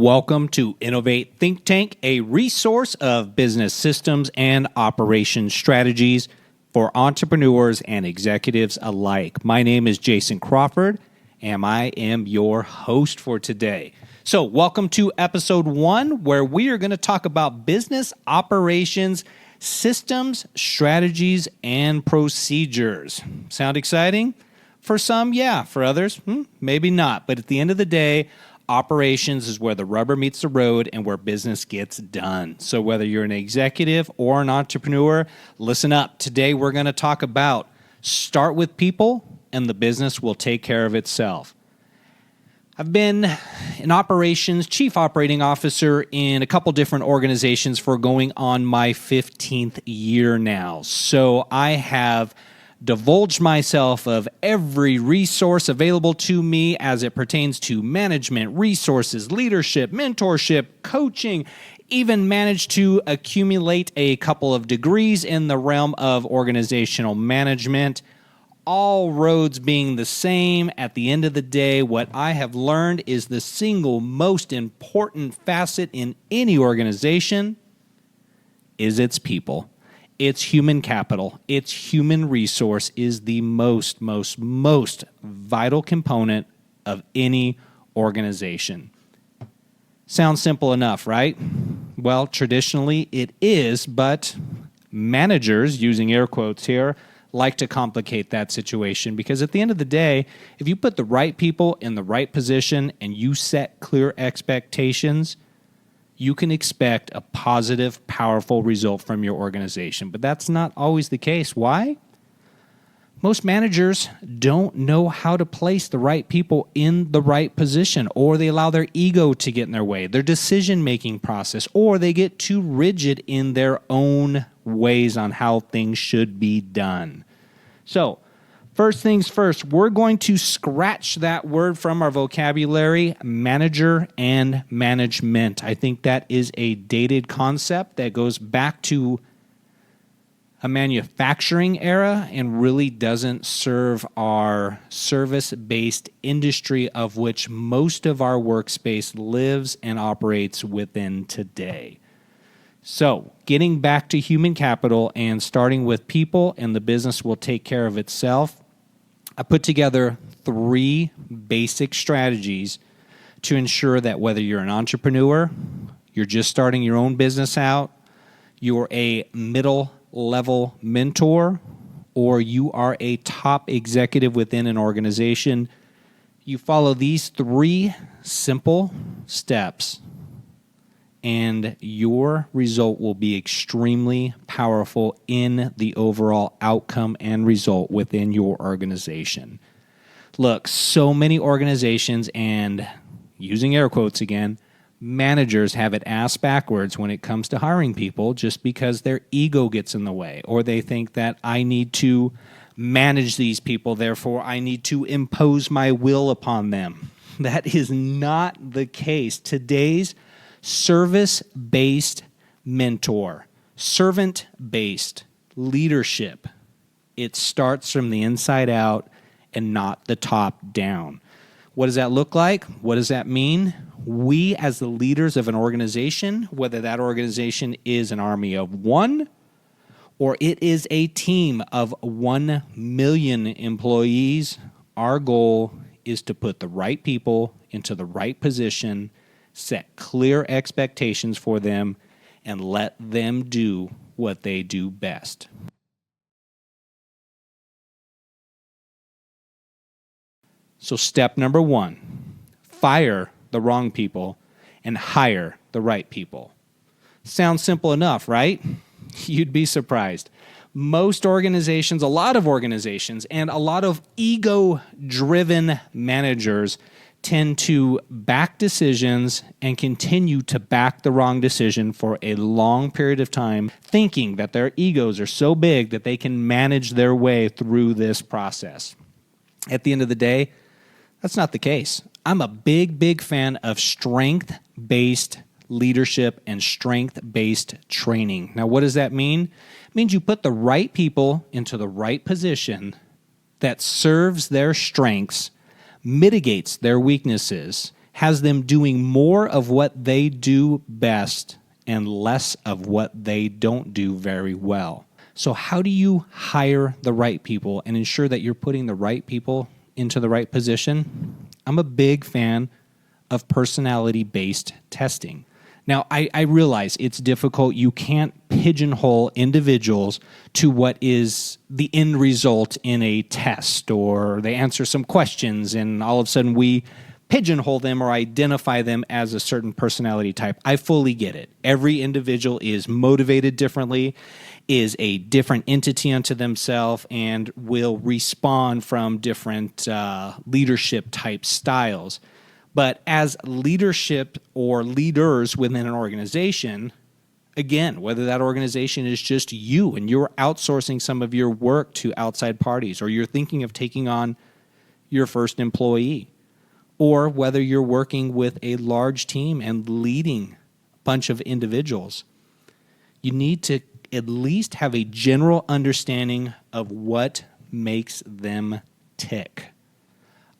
Welcome to Innovate Think Tank, a resource of business systems and operations strategies for entrepreneurs and executives alike. My name is Jason Crawford, and I am your host for today. So welcome to episode 1, where we are going to talk about business operations, systems, strategies, and procedures. Sound exciting? For some, yeah. For others, maybe not. But at the end of the day, operations is where the rubber meets the road and where business gets done. So whether you're an executive or an entrepreneur, listen up. Today we're going to talk about start with people and the business will take care of itself. I've been an operations chief operating officer in a couple different organizations for going on my 15th year now. So I have divulged myself of every resource available to me as it pertains to management, resources, leadership, mentorship, coaching, even managed to accumulate a couple of degrees in the realm of organizational management. All roads being the same, at the end of the day, what I have learned is the single most important facet in any organization is its people. Its human capital, its human resource is the most vital component of any organization. Sounds simple enough, right? Well, traditionally it is, but managers, using air quotes here, like to complicate that situation because at the end of the day, if you put the right people in the right position and you set clear expectations, you can expect a positive, powerful result from your organization. But that's not always the case. Why? Most managers don't know how to place the right people in the right position, or they allow their ego to get in their way, their decision-making process, or they get too rigid in their own ways on how things should be done. So, first things first, we're going to scratch that word from our vocabulary, manager and management. I think that is a dated concept that goes back to a manufacturing era and really doesn't serve our service-based industry of which most of our workspace lives and operates within today. So, getting back to human capital and starting with people, and the business will take care of itself. I put together 3 basic strategies to ensure that whether you're an entrepreneur, you're just starting your own business out, you're a middle-level mentor, or you are a top executive within an organization, you follow these 3 simple steps, and your result will be extremely powerful in the overall outcome and result within your organization. Look, so many organizations, and using air quotes again, managers have it ass backwards when it comes to hiring people just because their ego gets in the way, or they think that I need to manage these people, therefore I need to impose my will upon them. That is not the case. Today's service-based mentor, servant-based leadership, it starts from the inside out and not the top down. What does that look like? What does that mean? We, as the leaders of an organization, whether that organization is an army of 1 or it is a team of 1 million employees, our goal is to put the right people into the right position, set clear expectations for them, and let them do what they do best. So step number 1, fire the wrong people and hire the right people. Sounds simple enough, right? You'd be surprised. Most organizations, a lot of organizations, and a lot of ego-driven managers tend to back decisions and continue to back the wrong decision for a long period of time, thinking that their egos are so big that they can manage their way through this process. At the end of the day, that's not the case. I'm a big fan of strength-based leadership and strength-based training. Now, what does that mean? It means you put the right people into the right position that serves their strengths, mitigates their weaknesses, has them doing more of what they do best and less of what they don't do very well. So how do you hire the right people and ensure that you're putting the right people into the right position? I'm a big fan of personality-based testing. Now, I realize it's difficult. You can't pigeonhole individuals to what is the end result in a test, or they answer some questions and all of a sudden we pigeonhole them or identify them as a certain personality type. I fully get it. Every individual is motivated differently, is a different entity unto themselves, and will respond from different leadership type styles. But as leadership or leaders within an organization, again, whether that organization is just you and you're outsourcing some of your work to outside parties, or you're thinking of taking on your first employee, or whether you're working with a large team and leading a bunch of individuals, you need to at least have a general understanding of what makes them tick.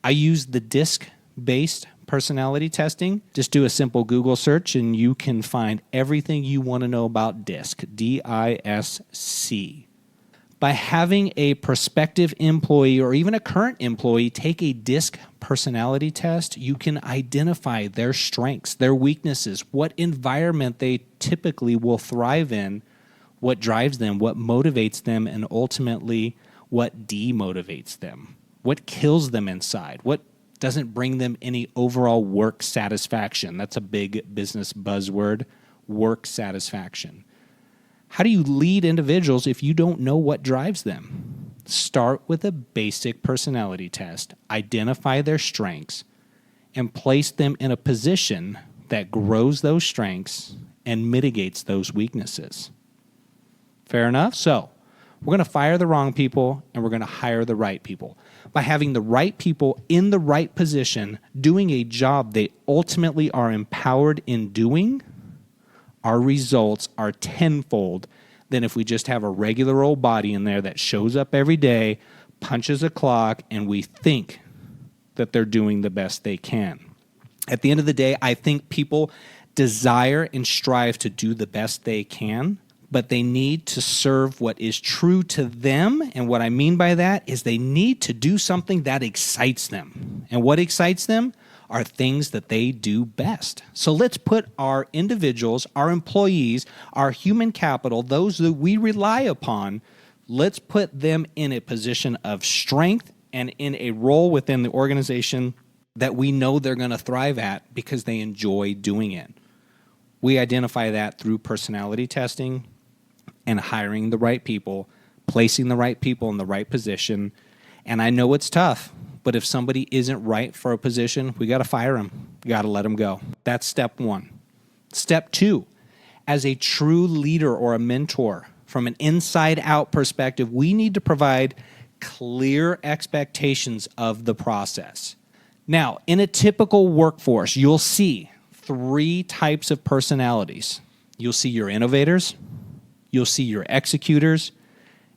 I use the DISC-based personality testing. Just do a simple Google search and you can find everything you want to know about DISC, D-I-S-C. By having a prospective employee or even a current employee take a DISC personality test, you can identify their strengths, their weaknesses, what environment they typically will thrive in, what drives them, what motivates them, and ultimately what demotivates them, what kills them inside, what doesn't bring them any overall work satisfaction. That's a big business buzzword, work satisfaction. How do you lead individuals if you don't know what drives them? Start with a basic personality test, identify their strengths, and place them in a position that grows those strengths and mitigates those weaknesses. Fair enough? So, we're going to fire the wrong people and we're going to hire the right people. By having the right people in the right position, doing a job they ultimately are empowered in doing, our results are tenfold than if we just have a regular old body in there that shows up every day, punches a clock, and we think that they're doing the best they can. At the end of the day, I think people desire and strive to do the best they can, but they need to serve what is true to them. And what I mean by that is they need to do something that excites them. And what excites them are things that they do best. So let's put our individuals, our employees, our human capital, those that we rely upon, let's put them in a position of strength and in a role within the organization that we know they're going to thrive at because they enjoy doing it. We identify that through personality testing and hiring the right people, placing the right people in the right position. And I know it's tough, but if somebody isn't right for a position, we got to fire them. We got to let them go. That's step one. Step two, as a true leader or a mentor, from an inside-out perspective, we need to provide clear expectations of the process. Now, in a typical workforce, you'll see three types of personalities. You'll see your innovators, you'll see your executors,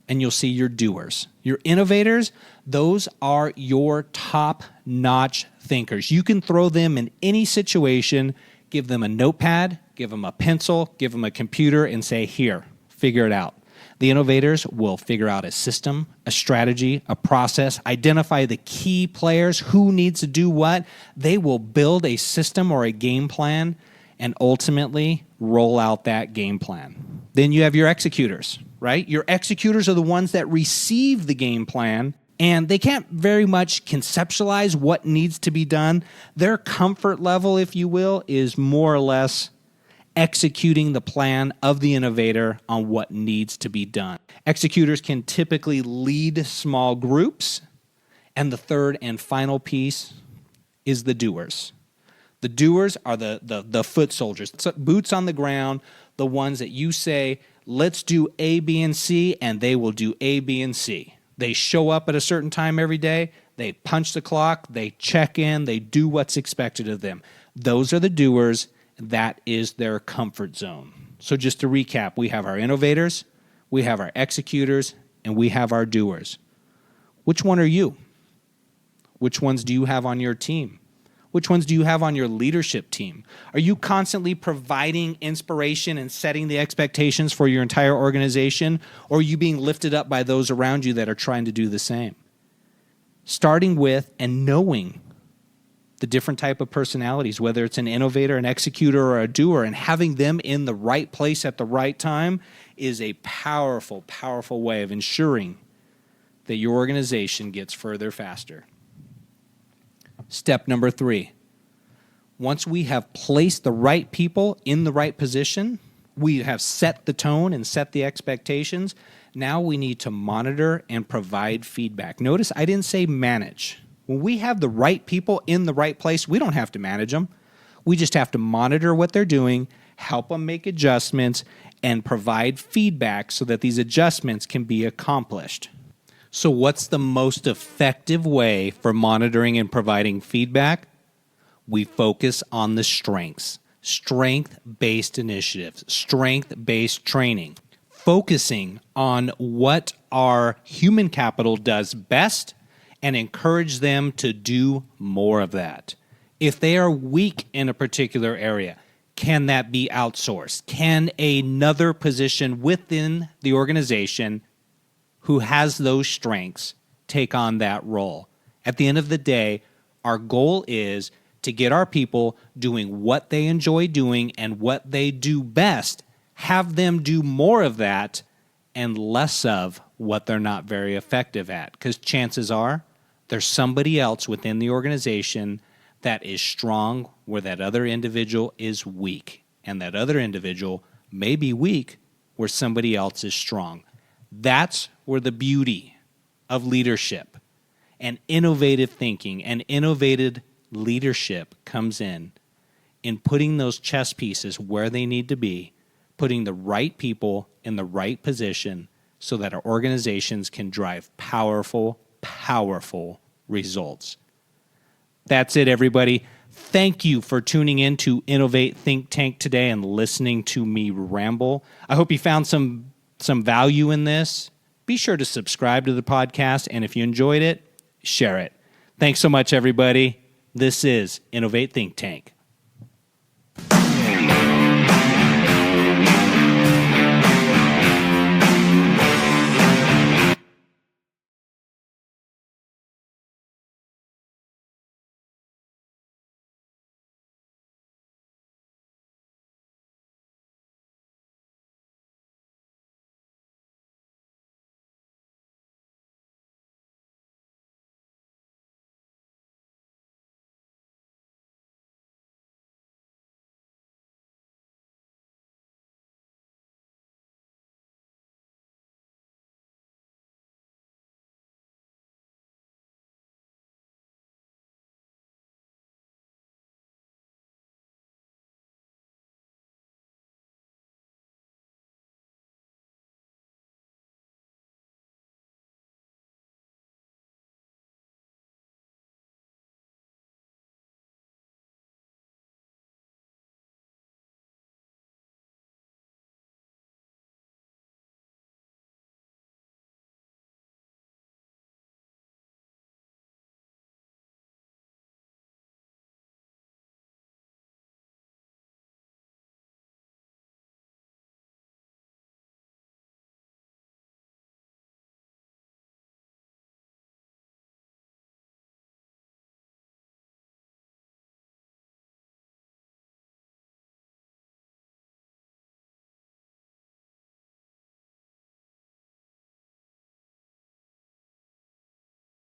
and you'll see your doers. Your innovators, those are your top-notch thinkers. You can throw them in any situation, give them a notepad, give them a pencil, give them a computer, and say, here, figure it out. The innovators will figure out a system, a strategy, a process, identify the key players, who needs to do what. They will build a system or a game plan and ultimately roll out that game plan. Then you have your executors, right? Your executors are the ones that receive the game plan, and they can't very much conceptualize what needs to be done. Their comfort level, if you will, is more or less executing the plan of the innovator on what needs to be done. Executors can typically lead small groups, and the third and final piece is the doers. The doers are the foot soldiers, boots on the ground, the ones that you say, let's do A, B, and C, and they will do A, B, and C. They show up at a certain time every day, they punch the clock, they check in, they do what's expected of them. Those are the doers. That is their comfort zone. So just to recap, we have our innovators, we have our executors, and we have our doers. Which one are you? Which ones do you have on your team? Which ones do you have on your leadership team? Are you constantly providing inspiration and setting the expectations for your entire organization? Or are you being lifted up by those around you that are trying to do the same? Starting with and knowing the different type of personalities, whether it's an innovator, an executor, or a doer, and having them in the right place at the right time is a powerful, powerful way of ensuring that your organization gets further faster. Step number 3. Once we have placed the right people in the right position, we have set the tone and set the expectations. Now we need to monitor and provide feedback. Notice I didn't say manage. When we have the right people in the right place, we don't have to manage them. We just have to monitor what they're doing, help them make adjustments, and provide feedback so that these adjustments can be accomplished. So what's the most effective way for monitoring and providing feedback? We focus on the strengths, strength-based initiatives, strength-based training, focusing on what our human capital does best and encourage them to do more of that. If they are weak in a particular area, can that be outsourced? Can another position within the organization who has those strengths take on that role? At the end of the day, our goal is to get our people doing what they enjoy doing and what they do best, have them do more of that and less of what they're not very effective at. Because chances are there's somebody else within the organization that is strong where that other individual is weak. And that other individual may be weak where somebody else is strong. That's where the beauty of leadership and innovative thinking and innovative leadership comes in putting those chess pieces where they need to be, putting the right people in the right position so that our organizations can drive powerful, powerful results. That's it, everybody. Thank you for tuning in to Innovate Think Tank today and listening to me ramble. I hope you found some value in this. Be sure to subscribe to the podcast, and if you enjoyed it, share it. Thanks so much, everybody. This is Innovate Think Tank.